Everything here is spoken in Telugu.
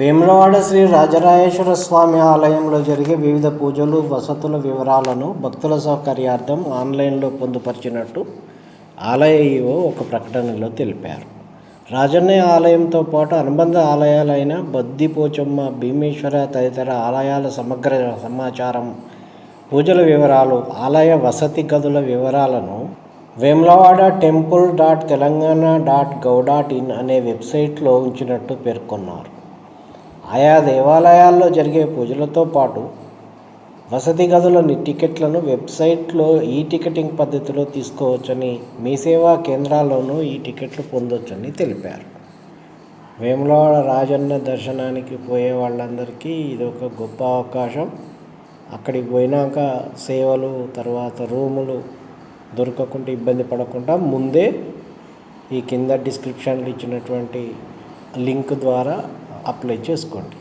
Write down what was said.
వేములవాడ శ్రీ రాజరాజేశ్వర స్వామి ఆలయంలో జరిగే వివిధ పూజలు, వసతుల వివరాలను భక్తుల సౌకర్యార్థం ఆన్లైన్లో పొందుపరిచినట్టు ఆలయ ఈవో ఒక ప్రకటనలో తెలిపారు. రాజన్నయ్య ఆలయంతో పాటు అనుబంధ ఆలయాలైన బద్దిపోచమ్మ, భీమేశ్వర తదితర ఆలయాల సమగ్ర సమాచారం, పూజల వివరాలు, ఆలయ వసతి గదుల వివరాలను వేములవాడ temple.telangana.gov.in అనే వెబ్సైట్లో ఉంచినట్టు పేర్కొన్నారు. ఆయా దేవాలయాల్లో జరిగే పూజలతో పాటు వసతి గదుల టికెట్లను వెబ్సైట్లో ఈ టికెటింగ్ పద్ధతిలో తీసుకోవచ్చని, మీ సేవా కేంద్రాల్లోనూ ఈ టికెట్లు పొందొచ్చని తెలిపారు. వేములవాడ రాజన్న దర్శనానికి పోయే వాళ్ళందరికీ ఇది ఒక గొప్ప అవకాశం. అక్కడికి పోయినాక సేవలు, తర్వాత రూములు దొరకకుండా ఇబ్బంది పడకుండా ముందే ఈ కింద డిస్క్రిప్షన్లో ఇచ్చినటువంటి లింక్ ద్వారా అప్లై చేసుకోండి.